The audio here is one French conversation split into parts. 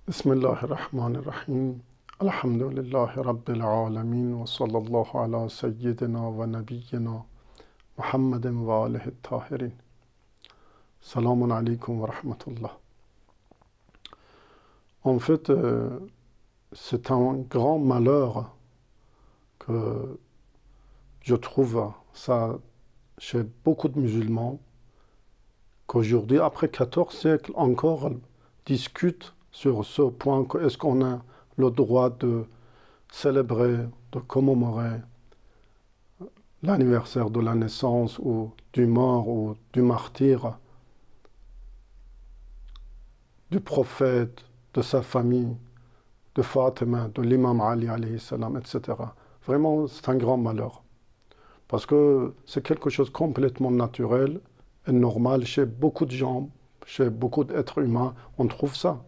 بسم الله الرحمن الرحيم الحمد لله رب العالمين وصلى الله على سيدنا ونبينا محمد وآله الطاهرين. Salam alaikum wa rahmatullah. En fait, c'est un grand malheur que je trouve ça chez beaucoup de musulmans, qu'aujourd'hui, après 14 siècles, encore discutent sur ce point, est-ce qu'on a le droit de célébrer, de commémorer l'anniversaire de la naissance ou du mort ou du martyr du prophète, de sa famille, de Fatima, de l'imam Ali alayhi salam, etc. Vraiment, c'est un grand malheur. Parce que c'est quelque chose de complètement naturel et normal chez beaucoup de gens, chez beaucoup d'êtres humains, on trouve ça.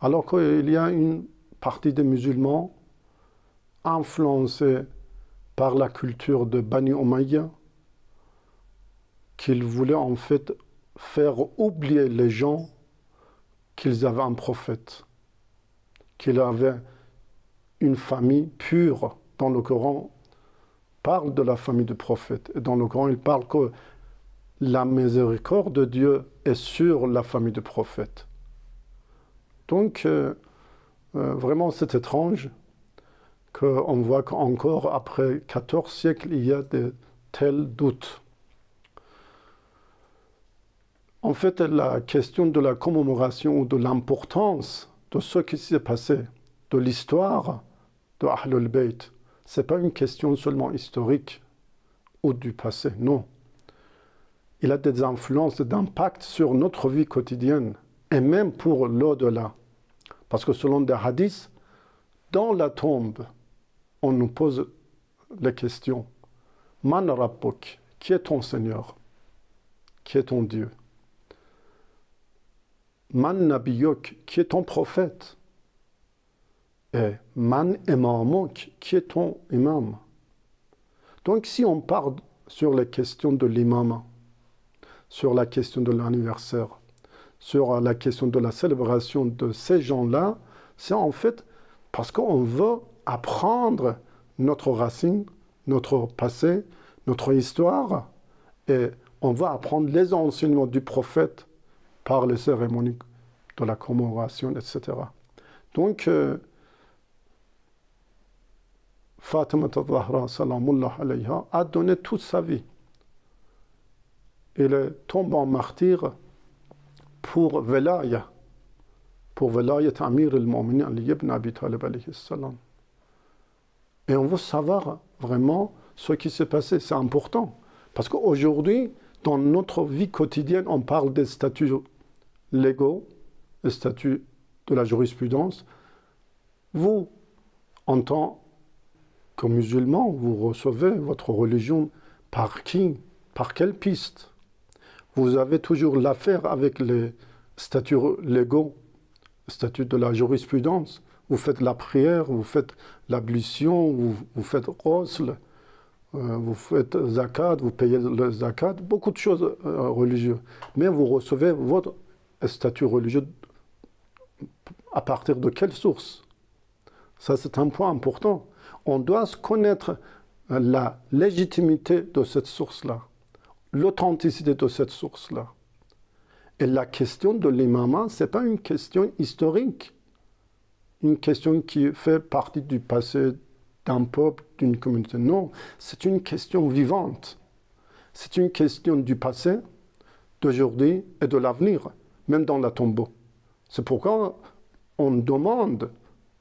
Alors qu'il y a une partie des musulmans influencés par la culture de Bani Umayya, qu'ils voulaient en fait faire oublier les gens qu'ils avaient un prophète, qu'ils avaient une famille pure. Dans le Coran, parle de la famille du prophète. Et dans le Coran, il parle que la miséricorde de Dieu est sur la famille du prophète. Donc, vraiment, c'est étrange qu'on voit qu'encore après 14 siècles, il y a de tels doutes. En fait, la question de la commémoration ou de l'importance de ce qui s'est passé, de l'histoire de Ahlul Bayt, ce n'est pas une question seulement historique ou du passé, non. Il a des influences, des impacts sur notre vie quotidienne et même pour l'au-delà. Parce que selon des hadiths, dans la tombe, on nous pose les questions. Man Rabbuk, qui est ton Seigneur? Qui est ton Dieu? Man Nabiyuk, qui est ton prophète? Et Man Imamuk, qui est ton imam? Donc si on parle sur les questions de l'imam, sur la question de l'anniversaire, sur la question de la célébration de ces gens-là, c'est en fait parce qu'on veut apprendre notre racine, notre passé, notre histoire, et on va apprendre les enseignements du prophète par les cérémonies de la commémoration, etc. Donc, Fatima al-Zahra, salamullah alayha, a donné toute sa vie. Il est tombé en martyr pour Velaya, pour Velayat Amir al-Mu'minin Ali ibn Abi Talib alayhi salam. Et on veut savoir vraiment ce qui s'est passé, c'est important. Parce qu'aujourd'hui, dans notre vie quotidienne, on parle des statuts légaux, des statuts de la jurisprudence. Vous, en tant que musulman, vous recevez votre religion par qui? Par quelle piste? Vous avez toujours l'affaire avec les statuts légaux, statuts de la jurisprudence. Vous faites la prière, vous faites l'ablution, vous faites ghusl, vous faites zakat, vous payez le zakat, beaucoup de choses religieuses. Mais vous recevez votre statut religieux à partir de quelle source? Ça, c'est un point important. On doit connaître la légitimité de cette source-là, l'authenticité de cette source-là. Et la question de l'imama, ce n'est pas une question historique, une question qui fait partie du passé d'un peuple, d'une communauté. Non, c'est une question vivante. C'est une question du passé, d'aujourd'hui et de l'avenir, même dans la tombe. C'est pourquoi on nous demande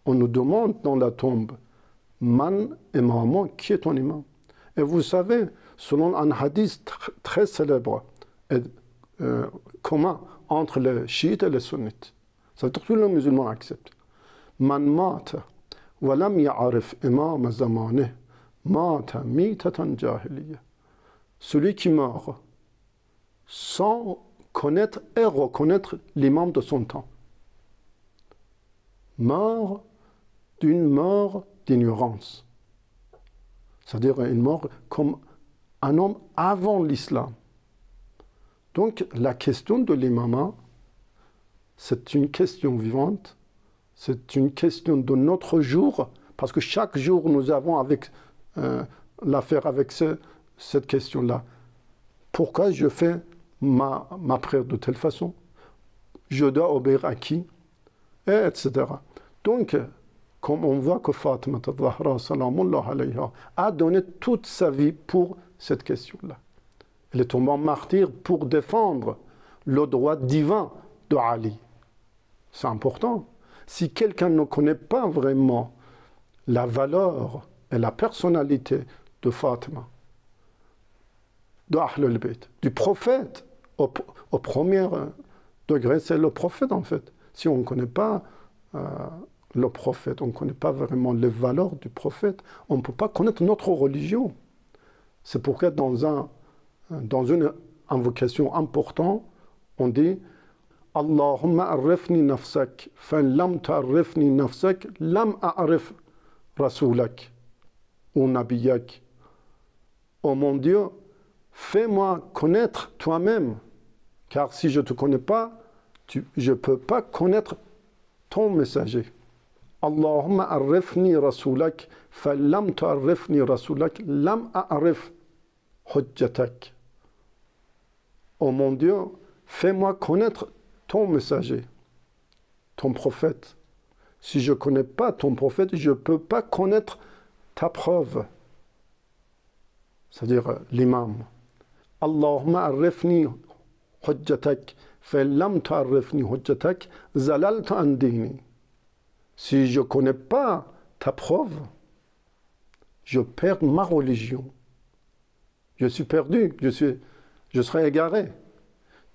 dans la tombe, Man imam, qui est ton imam? Et vous savez, selon un hadith très célèbre et commun entre les chiites et les sunnites, ça veut dire que tous les musulmans acceptent. Man mata wa lam ya'arif imam zamanih mata mitatan jahiliya. Celui qui meurt sans connaître et reconnaître l'imam de son temps meurt d'une mort d'ignorance. C'est-à-dire une mort comme un homme avant l'islam. Donc la question de l'imama, c'est une question vivante C'est une question de notre jour, parce que chaque jour, nous avons l'affaire avec cette question-là. Pourquoi je fais ma prière de telle façon? Je dois obéir à qui? Etc. Donc, comme on voit que Fatima al-Zahra, salamullah alayha, a donné toute sa vie pour cette question-là. Elle est tombée en martyr pour défendre le droit divin de Ali. C'est important. Si quelqu'un ne connaît pas vraiment la valeur et la personnalité de Fatima, de Ahlul Bayt, du prophète, au premier degré, c'est le prophète en fait. Si on ne connaît pas le prophète, on ne connaît pas vraiment les valeurs du prophète, on ne peut pas connaître notre religion. C'est pourquoi dans une invocation importante, on dit Allahumma arifni nafsak, fa lam ta'arifni nafsak, lam a'arif rasoulak ou nabiyak. Oh mon Dieu, fais-moi connaître toi-même, car si je ne te connais pas, je ne peux pas connaître ton messager. Allahumma arifni rasoulak, fa lam ta'arifni rasoulak, lam a'arif hujjatak. Oh mon Dieu, fais-moi connaître ton messager, ton prophète. Si je ne connais pas ton prophète, je ne peux pas connaître ta preuve, c'est-à-dire l'imam. Allahumma arifni hujjatak, fa lam ta'arifni hujjatak, zalaltu an dini. Si je ne connais pas ta preuve, je perds ma religion. Je suis perdu, je serai égaré.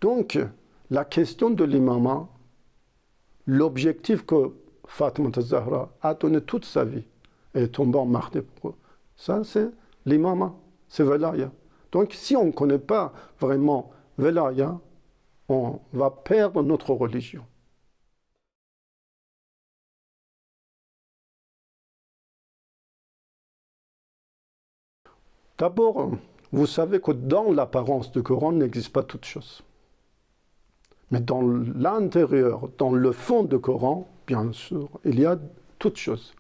Donc, la question de l'imama, l'objectif que Fatima al-Zahra a donné toute sa vie, et est tombée en martyr pour eux, ça c'est l'imama, c'est Velaya. Donc, si on ne connaît pas vraiment Velaya, on va perdre notre religion. D'abord, vous savez que dans l'apparence du Coran n'existe pas toute chose. Mais dans l'intérieur, dans le fond du Coran, bien sûr, il y a toutes choses.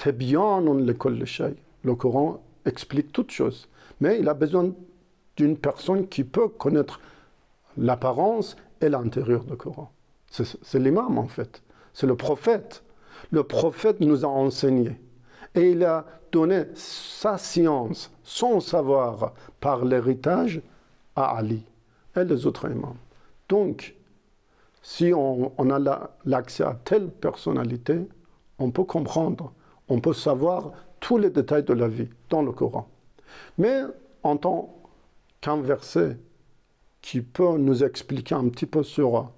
Le Coran explique toutes choses. Mais il a besoin d'une personne qui peut connaître l'apparence et l'intérieur du Coran. C'est l'imam en fait. C'est le prophète. Le prophète nous a enseigné. Et il a donné sa science, son savoir par l'héritage à Ali et les autres imams. Donc, si on a l'accès à telle personnalité, on peut comprendre, on peut savoir tous les détails de la vie dans le Coran. Mais en tant qu'un verset qui peut nous expliquer un petit peu sur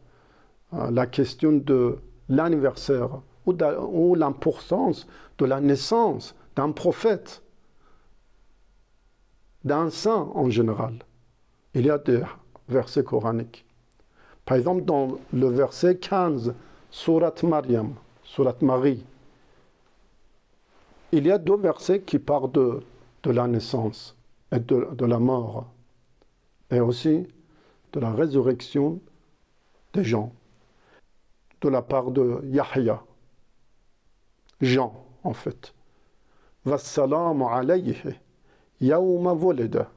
la question de l'anniversaire ou l'importance de la naissance d'un prophète, d'un saint en général, il y a des versets coraniques. Par exemple, dans le verset 15, Surat Maryam, Surat Marie, il y a deux versets qui parlent de la naissance et de la mort, et aussi de la résurrection des gens, de la part de Yahya, Jean en fait. Wassalamu alayhi, yawma wulida,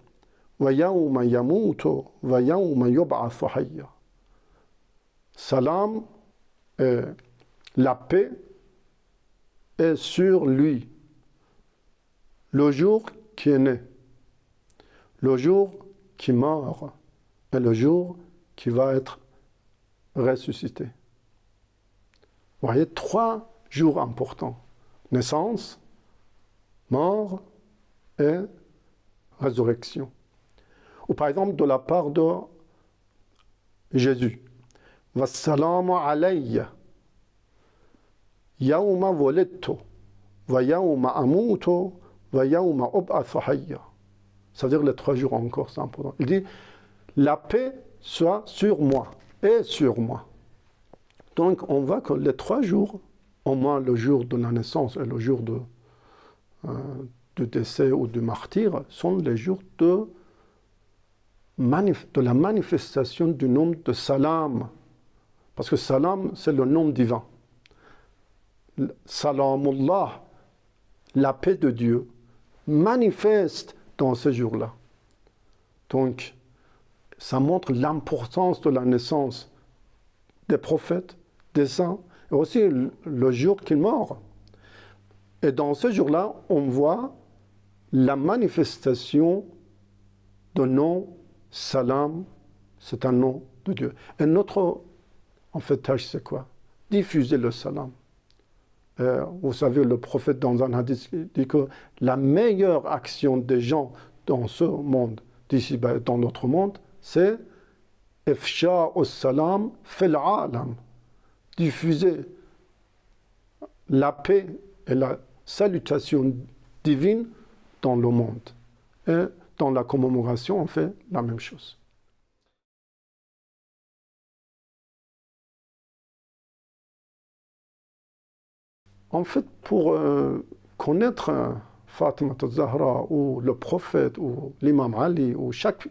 wa yawma yamutu, wa yawma yub'athu hayya. Salam, la paix est sur lui, le jour qui est né, le jour qui meurt et le jour qui va être ressuscité. Vous voyez, 3 jours importants. Naissance, mort et résurrection. Ou par exemple de la part de Jésus. Wassalamu alayya yawma wulidtu wa yawma amutu wa yawma ub'athu hayya. C'est-à-dire les 3 jours encore, c'est important. Il dit, la paix soit sur moi et sur moi. Donc on voit que les 3 jours, au moins le jour de la naissance et le jour du décès ou du martyr, sont les jours de la manifestation du nom de Salam. Parce que Salam, c'est le nom divin. Salamullah, la paix de Dieu, manifeste dans ce jour-là. Donc, ça montre l'importance de la naissance des prophètes, des saints, et aussi le jour qu'ils meurent. Et dans ce jour-là, on voit la manifestation de nom Salam, c'est un nom de Dieu. Et notre, en fait, tâche, c'est quoi? Diffuser le salam. Vous savez, le prophète dans un hadith dit que la meilleure action des gens dans ce monde, d'ici dans notre monde, c'est Ifsha salam fil alam. Diffuser la paix et la salutation divine dans le monde. Et dans la commémoration, on fait la même chose. En fait, pour connaître Fatima al-Zahra ou le prophète ou l'imam Ali ou chaque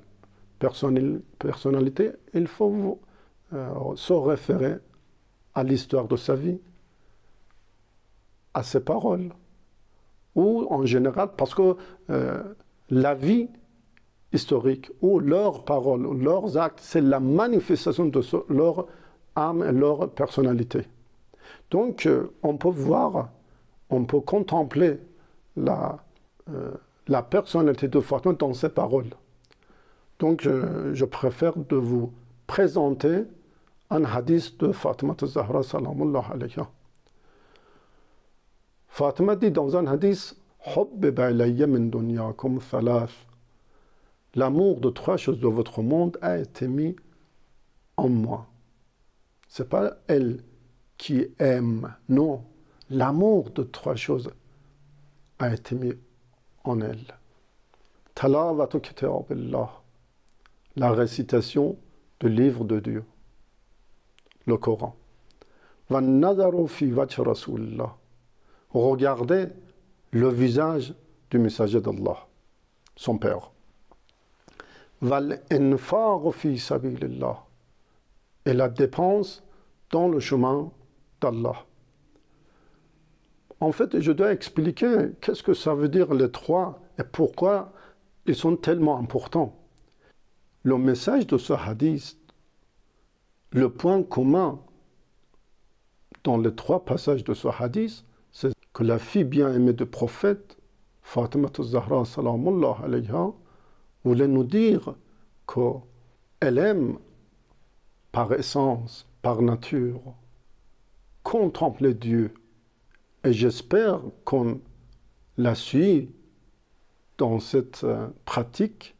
personnalité, il faut se référer à l'histoire de sa vie, à ses paroles, ou en général, parce que la vie historique ou leurs paroles, ou leurs actes, c'est la manifestation de leur âme et leur personnalité. Donc, on peut voir, on peut contempler la personnalité de Fatima dans ses paroles. Donc, je préfère de vous présenter un hadith de Fatima al-Zahra, salamullah alayha. Fatima dit dans un hadith, Hubbiba ilayya min dunyakum thalath. L'amour de trois choses de votre monde a été mis en moi. Ce n'est pas elle qui aime, non. L'amour de trois choses a été mis en elle. Talawatu kitabillah, la récitation du livre de Dieu, le Coran. Van nadaru fi wajhi rasulillah, regardez le visage du messager d'Allah, son père. Val infaq fi sabilillah, et la dépense dans le chemin d'Allah. En fait, je dois expliquer qu'est-ce que ça veut dire les trois et pourquoi ils sont tellement importants. Le message de ce hadith, le point commun dans les trois passages de ce hadith, c'est que la fille bien-aimée du prophète, Fatima al-Zahra, salamullah alayha, voulait nous dire qu'elle aime par essence, par nature, contempler Dieu. Et j'espère qu'on la suit dans cette pratique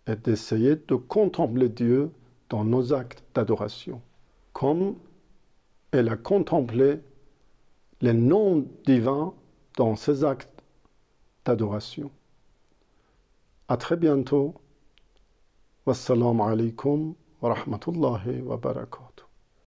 et d'essayer de contempler Dieu dans nos actes d'adoration, comme elle a contemplé les noms divins dans ses actes d'adoration. À très bientôt. Wassalamu alaikum wa rahmatullahi wa barakatuh.